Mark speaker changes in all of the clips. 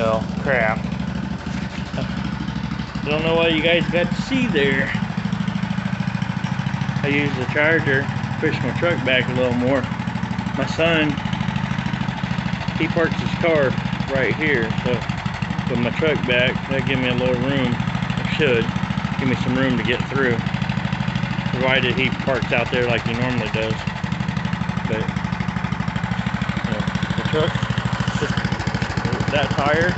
Speaker 1: well, crap. I don't know what you guys got to see there. I used the charger to push my truck back a little more. My son, he parks his car right here, so with my truck back, that give me a little room. It should give me some room to get through, provided he parks out there like he normally does. But you know, the truck, just that tire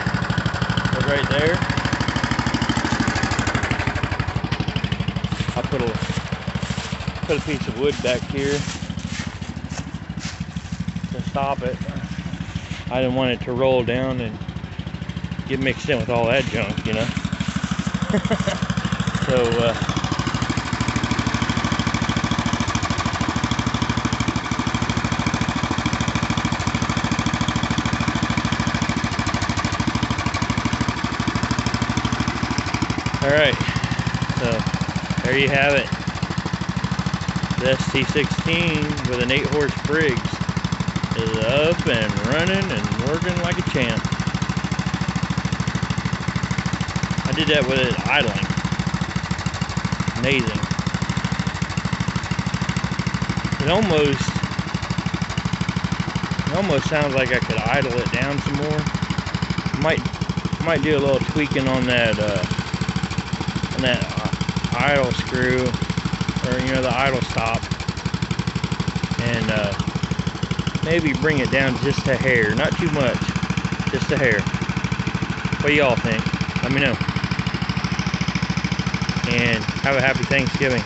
Speaker 1: was right there. I put a piece of wood back here to stop it. I didn't want it to roll down and get mixed in with all that junk, you know. So alright, so there you have it. The ST16 with an 8-horse Briggs is up and running and working like a champ. I did that with it idling. Amazing. It almost sounds like I could idle it down some more. Might do a little tweaking on that idle screw, or you know, the idle stop, and maybe bring it down just a hair, not too much, just a hair. What do y'all think? Let me know. And have a happy Thanksgiving.